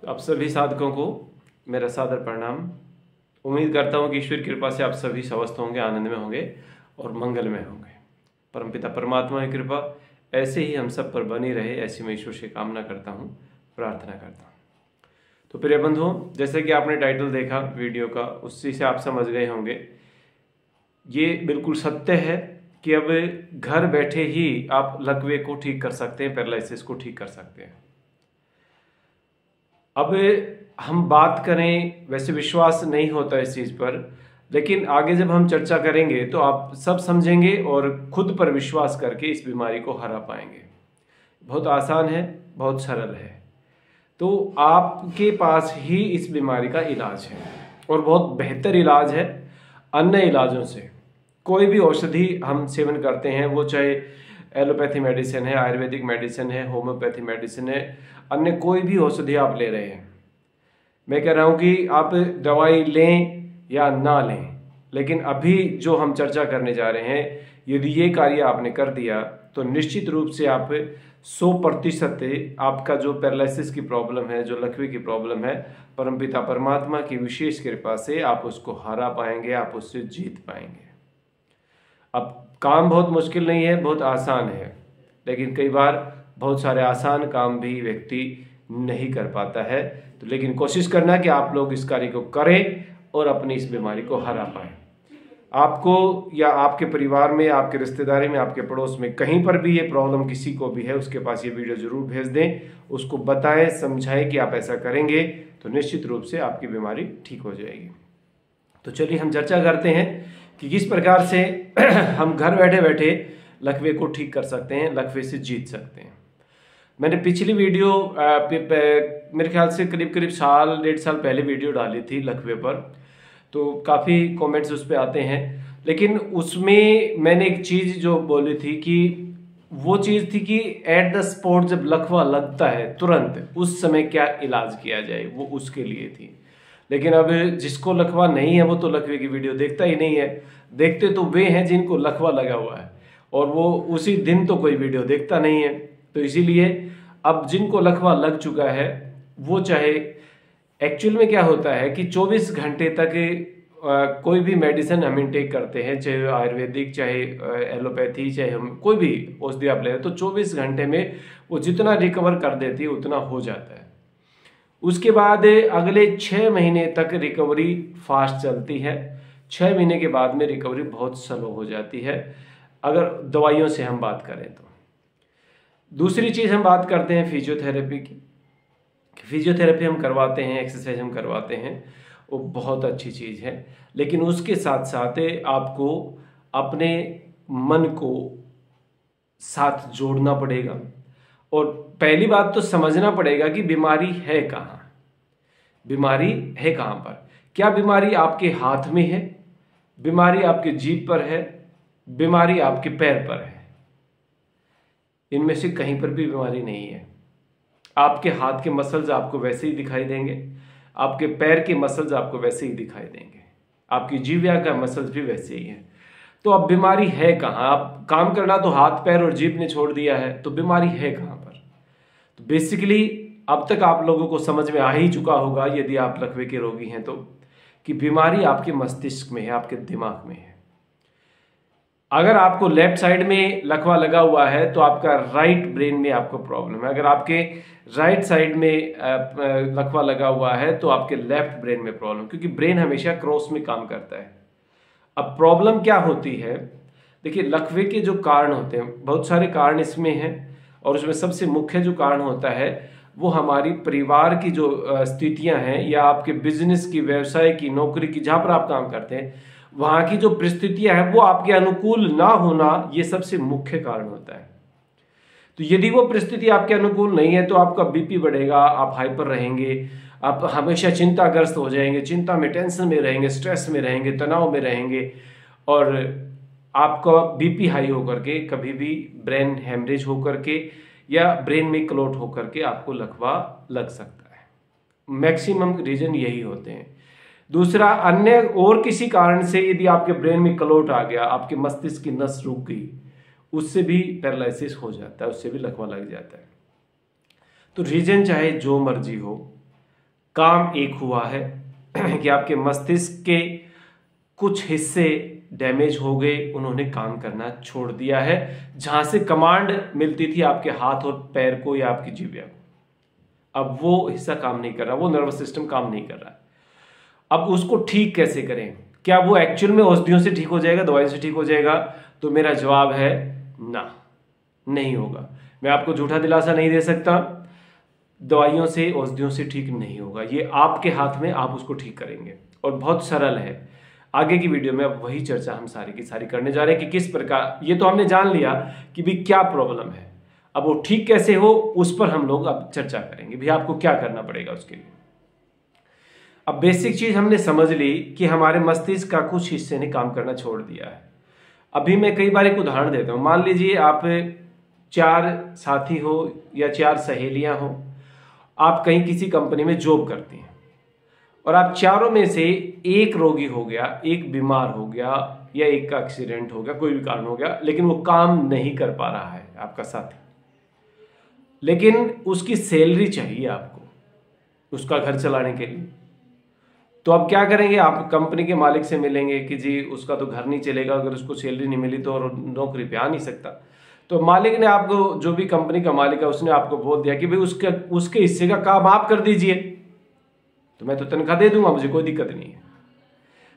तो आप सभी साधकों को मेरा सादर प्रणाम। उम्मीद करता हूँ कि ईश्वर की कृपा से आप सभी स्वस्थ होंगे, आनंद में होंगे और मंगल में होंगे। परमपिता परमात्मा की कृपा ऐसे ही हम सब पर बनी रहे, ऐसी मैं ईश्वर से कामना करता हूँ, प्रार्थना करता हूँ। तो प्रिय बंधुओं, जैसे कि आपने टाइटल देखा वीडियो का, उसी से आप समझ गए होंगे, ये बिल्कुल सत्य है कि अब घर बैठे ही आप लकवे को ठीक कर सकते हैं, पैरालिसिस को ठीक कर सकते हैं। अब हम बात करें, वैसे विश्वास नहीं होता इस चीज़ पर, लेकिन आगे जब हम चर्चा करेंगे तो आप सब समझेंगे और खुद पर विश्वास करके इस बीमारी को हरा पाएंगे। बहुत आसान है, बहुत सरल है। तो आपके पास ही इस बीमारी का इलाज है और बहुत बेहतर इलाज है अन्य इलाजों से। कोई भी औषधि हम सेवन करते हैं, वो चाहे एलोपैथी मेडिसिन है, आयुर्वेदिक मेडिसिन है, होम्योपैथी मेडिसिन है, अन्य कोई भी औषधि आप ले रहे हैं, मैं कह रहा हूँ कि आप दवाई लें या ना लें, लेकिन अभी जो हम चर्चा करने जा रहे हैं, यदि ये कार्य आपने कर दिया तो निश्चित रूप से आप 100% आपका जो पैरालिसिस की प्रॉब्लम है, जो लकवे की प्रॉब्लम है, परमपिता परमात्मा की विशेष कृपा से आप उसको हरा पाएंगे, आप उससे जीत पाएंगे। अब काम बहुत मुश्किल नहीं है, बहुत आसान है, लेकिन कई बार बहुत सारे आसान काम भी व्यक्ति नहीं कर पाता है। तो लेकिन कोशिश करना कि आप लोग इस कार्य को करें और अपनी इस बीमारी को हरा पाएं। आपको या आपके परिवार में, आपके रिश्तेदारी में, आपके पड़ोस में कहीं पर भी ये प्रॉब्लम किसी को भी है, उसके पास ये वीडियो जरूर भेज दें, उसको बताएं, समझाएं कि आप ऐसा करेंगे तो निश्चित रूप से आपकी बीमारी ठीक हो जाएगी। तो चलिए हम चर्चा करते हैं कि किस प्रकार से हम घर बैठे बैठे लकवे को ठीक कर सकते हैं, लकवे से जीत सकते हैं। मैंने पिछली वीडियो मेरे ख्याल से करीब 1.5 साल पहले वीडियो डाली थी लकवे पर, तो काफ़ी कमेंट्स उस पर आते हैं। लेकिन उसमें मैंने एक चीज़ जो बोली थी कि वो चीज़ थी कि एट द स्पॉट जब लकवा लगता है तुरंत उस समय क्या इलाज किया जाए, वो उसके लिए थी। लेकिन अब जिसको लकवा नहीं है वो तो लकवे की वीडियो देखता ही नहीं है। देखते तो वे हैं जिनको लकवा लगा हुआ है, और वो उसी दिन तो कोई वीडियो देखता नहीं है। तो इसीलिए अब जिनको लकवा लग चुका है वो, चाहे एक्चुअल में क्या होता है कि 24 घंटे तक कोई भी मेडिसिन हम इनटेक करते हैं, चाहे आयुर्वेदिक, चाहे एलोपैथी, चाहे हम कोई भी औषधि आप ले रहे हैं, तो 24 घंटे में वो जितना रिकवर कर देती है उतना हो जाता है। उसके बाद अगले 6 महीने तक रिकवरी फास्ट चलती है। 6 महीने के बाद में रिकवरी बहुत स्लो हो जाती है अगर दवाइयों से हम बात करें तो। दूसरी चीज़ हम बात करते हैं फिजियोथेरेपी की। फिजियोथेरेपी हम करवाते हैं, एक्सरसाइज हम करवाते हैं, वो बहुत अच्छी चीज़ है, लेकिन उसके साथ साथ आपको अपने मन को साथ जोड़ना पड़ेगा। और पहली बात तो समझना पड़ेगा कि बीमारी है कहाँ, बीमारी है कहाँ पर। क्या बीमारी आपके हाथ में है, बीमारी आपके जीभ पर है, बीमारी आपके पैर पर है? इनमें से कहीं पर भी बीमारी नहीं है। आपके हाथ के मसल्स आपको वैसे ही दिखाई देंगे, आपके पैर के मसल्स आपको वैसे ही दिखाई देंगे, आपकी जीवा का मसल्स भी वैसे ही है। तो अब बीमारी है कहाँ? आप काम करना तो हाथ, पैर और जीभ ने छोड़ दिया है, तो बीमारी है कहाँ पर? तो बेसिकली अब तक आप लोगों को समझ में आ ही चुका होगा, यदि आप लकवे के रोगी हैं तो, कि बीमारी आपके मस्तिष्क में है, आपके दिमाग में है। अगर आपको लेफ्ट साइड में लकवा लगा हुआ है तो आपका राइट ब्रेन में आपको प्रॉब्लम है। अगर आपके राइट साइड में लकवा लगा हुआ है तो आपके लेफ्ट ब्रेन में प्रॉब्लम, क्योंकि ब्रेन हमेशा क्रॉस में काम करता है। अब प्रॉब्लम क्या होती है, देखिए लकवे के जो कारण होते हैं, बहुत सारे कारण इसमें हैं, और उसमें सबसे मुख्य जो कारण होता है वो हमारी परिवार की जो स्थितियां हैं, या आपके बिजनेस की, व्यवसाय की, नौकरी की, जहां पर आप काम करते हैं वहां की जो परिस्थितियां हैं वो आपके अनुकूल ना होना, ये सबसे मुख्य कारण होता है। तो यदि वो परिस्थिति आपके अनुकूल नहीं है तो आपका बीपी बढ़ेगा, आप हाइपर रहेंगे, आप हमेशा चिंताग्रस्त हो जाएंगे, चिंता में, टेंशन में रहेंगे, स्ट्रेस में रहेंगे, तनाव में रहेंगे, और आपका बीपी हाई होकर के कभी भी ब्रेन हेमरेज होकर के या ब्रेन में क्लॉट होकर के आपको लकवा लग सकता है। मैक्सिमम रीजन यही होते हैं। दूसरा, अन्य और किसी कारण से यदि आपके ब्रेन में क्लॉट आ गया, आपके मस्तिष्क की नस रुक गई, उससे भी पैरालिसिस हो जाता है, उससे भी लकवा लग जाता है। तो रीजन चाहे जो मर्जी हो, काम एक हुआ है कि आपके मस्तिष्क के कुछ हिस्से डैमेज हो गए, उन्होंने काम करना छोड़ दिया है। जहां से कमांड मिलती थी आपके हाथ और पैर को या आपकी जीवा को, अब वो हिस्सा काम नहीं कर रहा, वो नर्वस सिस्टम काम नहीं कर रहा। अब उसको ठीक कैसे करें? क्या वो एक्चुअल में औषधियों से ठीक हो जाएगा, दवाई से ठीक हो जाएगा? तो मेरा जवाब है ना, नहीं होगा। मैं आपको झूठा दिलासा नहीं दे सकता, दवाइयों से औषधियों से ठीक नहीं होगा। ये आपके हाथ में, आप उसको ठीक करेंगे और बहुत सरल है। आगे की वीडियो में अब वही चर्चा हम सारी की सारी करने जा रहे हैं कि किस प्रकार, ये तो हमने जान लिया कि भी क्या प्रॉब्लम है, अब वो ठीक कैसे हो उस पर हम लोग अब चर्चा करेंगे भी आपको क्या करना पड़ेगा उसके लिए। अब बेसिक चीज हमने समझ ली कि हमारे मस्तिष्क का कुछ हिस्से ने काम करना छोड़ दिया है। अभी मैं कई बार एक उदाहरण देता हूं। मान लीजिए आप 4 साथी हो या 4 सहेलियां हो, आप कहीं किसी कंपनी में जॉब करती हैं और आप चारों में से एक रोगी हो गया, एक बीमार हो गया या एक का एक्सीडेंट हो गया, कोई भी कारण हो गया, लेकिन वो काम नहीं कर पा रहा है आपका साथी, लेकिन उसकी सैलरी चाहिए आपको उसका घर चलाने के लिए। तो आप क्या करेंगे? आप कंपनी के मालिक से मिलेंगे कि जी उसका तो घर नहीं चलेगा, अगर उसको सैलरी नहीं मिली तो और नौकरी पे आ नहीं सकता। तो मालिक ने आपको, जो भी कंपनी का मालिक है, उसने आपको बोल दिया कि भाई उसके हिस्से का काम आप कर दीजिए, तो मैं तो तनख्वाह दे दूंगा, मुझे कोई दिक्कत नहीं है।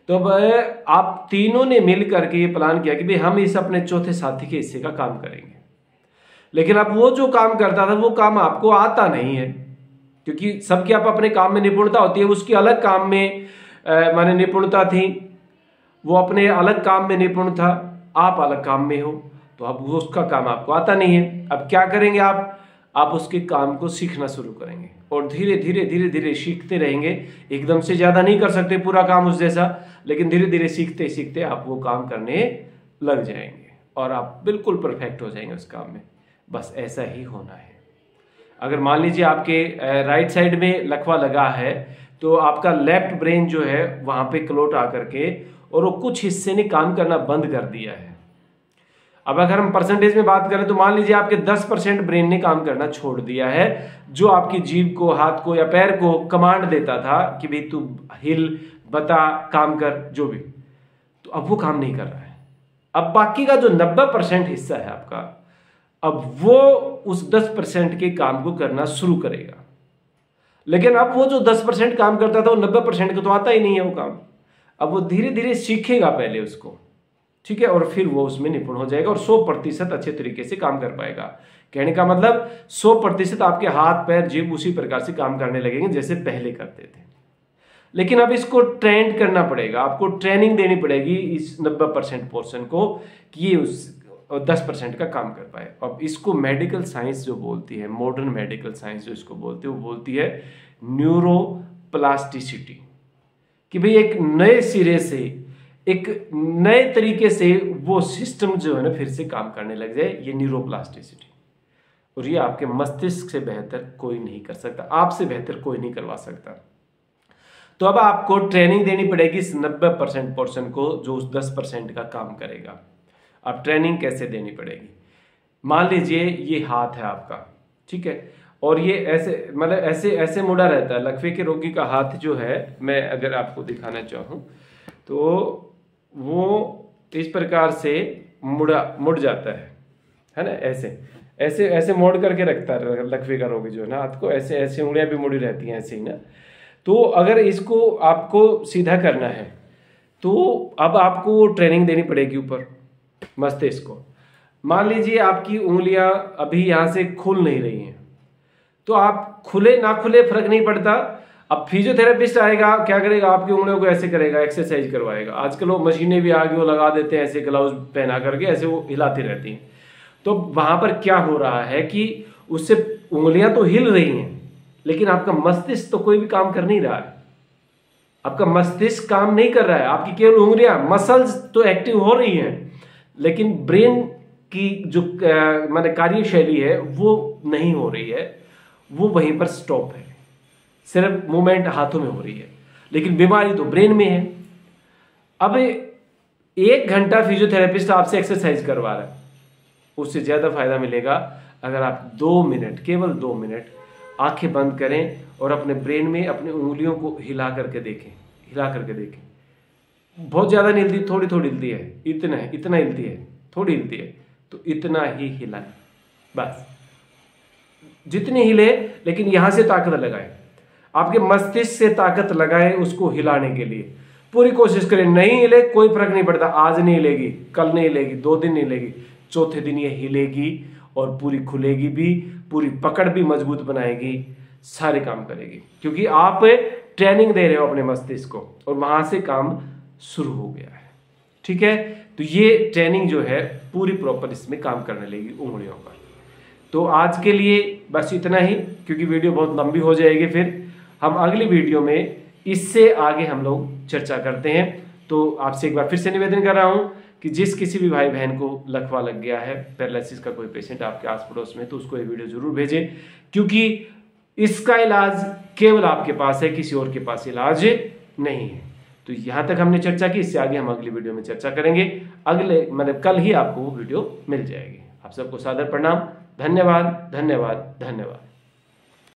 तो अब आप तीनों ने मिल करके ये प्लान किया कि भाई हम इस अपने चौथे साथी के हिस्से का काम करेंगे। लेकिन अब वो जो काम करता था वो काम आपको आता नहीं है, क्योंकि सबके आप अपने काम में निपुणता होती है। उसकी अलग काम में माने निपुणता थी, वो अपने अलग काम में निपुण था, आप अलग काम में हो, तो अब वो उसका काम आपको आता नहीं है। अब क्या करेंगे आप उसके काम को सीखना शुरू करेंगे और धीरे धीरे धीरे धीरे सीखते रहेंगे। एकदम से ज्यादा नहीं कर सकते पूरा काम उस जैसा, लेकिन धीरे धीरे सीखते सीखते आप वो काम करने लग जाएंगे और आप बिल्कुल परफेक्ट हो जाएंगे उस काम में। बस ऐसा ही होना है। अगर मान लीजिए आपके राइट साइड में लकवा लगा है, तो आपका लेफ्ट ब्रेन जो है वहां पे क्लोट आकर के और वो कुछ हिस्से ने काम करना बंद कर दिया है। अब अगर हम परसेंटेज में बात करें तो मान लीजिए आपके 10% ब्रेन ने काम करना छोड़ दिया है, जो आपकी जीभ को, हाथ को या पैर को कमांड देता था कि भाई तू हिल, बता, काम कर, जो भी, तो अब वो काम नहीं कर रहा है। अब बाकी का जो 90% हिस्सा है आपका, अब वो उस 10% के काम को करना शुरू करेगा। लेकिन अब वो जो 10% काम करता था वो 90% को तो आता ही नहीं है वो काम। अब वो धीरे धीरे सीखेगा पहले उसको, ठीक है, और फिर वो उसमें निपुण हो जाएगा और 100% अच्छे तरीके से काम कर पाएगा। कहने का मतलब 100% आपके हाथ पैर जीभ उसी प्रकार से काम करने लगेंगे जैसे पहले करते थे। लेकिन अब इसको ट्रेंड करना पड़ेगा, आपको ट्रेनिंग देनी पड़ेगी इस 90% पोर्शन को कि ये उस 10% का काम कर पाए। अब इसको मेडिकल साइंस जो बोलती है, मॉडर्न मेडिकल साइंस जो इसको बोलती है, वो बोलती है न्यूरोप्लास्टिसिटी, कि भाई एक नए सिरे से, एक नए तरीके से वो सिस्टम जो है ना फिर से काम करने लग जाए, ये न्यूरोप्लास्टिसिटी। और ये आपके मस्तिष्क से बेहतर कोई नहीं कर सकता, आपसे बेहतर कोई नहीं करवा सकता। तो अब आपको ट्रेनिंग देनी पड़ेगी इस 90% पोर्शन को जो उस 10% का काम करेगा। अब ट्रेनिंग कैसे देनी पड़ेगी? मान लीजिए ये हाथ है आपका, ठीक है, और ये ऐसे, मतलब ऐसे ऐसे मुड़ा रहता है। लकवे के रोगी का हाथ जो है, मैं अगर आपको दिखाना चाहूँ तो वो इस प्रकार से मुड़ जाता है ना, ऐसे ऐसे ऐसे मोड़ करके रखता है लकवे का रोगी जो है ना हाथ को, ऐसे ऐसे उंगलियां भी मुड़ी रहती हैं ऐसे ही ना। तो अगर इसको आपको सीधा करना है तो अब आपको ट्रेनिंग देनी पड़ेगी ऊपर मस्तिष्क को। मान लीजिए आपकी उंगलियां अभी यहां से खुल नहीं रही हैं, तो आप खुले ना खुले फर्क नहीं पड़ता। अब फिजियोथेरेपिस्ट आएगा, क्या करेगा? आपकी उंगलियों को ऐसे करेगा, एक्सरसाइज करवाएगा। आजकल वो मशीनें भी आ गई, वो लगा देते हैं ऐसे ग्लव्स पहना करके, ऐसे वो हिलाती रहती हैं। तो वहां पर क्या हो रहा है कि उससे उंगलियां तो हिल रही हैं, लेकिन आपका मस्तिष्क तो कोई भी काम कर नहीं रहा है। आपका मस्तिष्क काम नहीं कर रहा है, आपकी केवल उंगलियां, मसल्स तो एक्टिव हो रही हैं, लेकिन ब्रेन की जो माने कार्यशैली है वो नहीं हो रही है, वो वहीं पर स्टॉप है। सिर्फ मूवमेंट हाथों में हो रही है, लेकिन बीमारी तो ब्रेन में है। अब 1 घंटा फिजियोथेरेपिस्ट आपसे एक्सरसाइज करवा रहा है, उससे ज्यादा फायदा मिलेगा अगर आप 2 मिनट, केवल 2 मिनट आंखें बंद करें और अपने ब्रेन में अपनी उंगलियों को हिला करके देखें, हिला करके देखें। बहुत ज़्यादा नहीं हिलती, थोड़ी थोड़ी हिलती है, इतना है, इतना हिलती है, थोड़ी हिलती है, तो इतना ही हिलाएं बस, जितनी हिले, लेकिन यहां से ताकत लगाएं, आपके मस्तिष्क से ताकत लगाएं उसको हिलाने के लिए। पूरी कोशिश करें, नहीं हिले कोई फर्क नहीं पड़ता, आज नहीं हिलेगी, कल नहीं हिलेगी, 2 दिन नहीं हिलेगी, चौथे दिन ये हिलेगी और पूरी खुलेगी भी, पूरी पकड़ भी मजबूत बनाएगी, सारे काम करेगी, क्योंकि आप ट्रेनिंग दे रहे हो अपने मस्तिष्क को और वहां से काम शुरू हो गया है। ठीक है, तो ये ट्रेनिंग जो है पूरी प्रॉपर इसमें काम करने लगेगी उंगलियों पर। तो आज के लिए बस इतना ही, क्योंकि वीडियो बहुत लंबी हो जाएगी, फिर हम अगली वीडियो में इससे आगे हम लोग चर्चा करते हैं। तो आपसे एक बार फिर से निवेदन कर रहा हूं कि जिस किसी भी भाई बहन को लकवा लग गया है, पैरालिसिस का कोई पेशेंट आपके आस पड़ोस में, तो उसको ये वीडियो जरूर भेजें, क्योंकि इसका इलाज केवल आपके पास है, किसी और के पास इलाज नहीं है। तो यहां तक हमने चर्चा की, इससे आगे हम अगली वीडियो में चर्चा करेंगे। अगले मतलब कल ही आपको वो वीडियो मिल जाएगी। आप सबको सादर प्रणाम, धन्यवाद धन्यवाद धन्यवाद।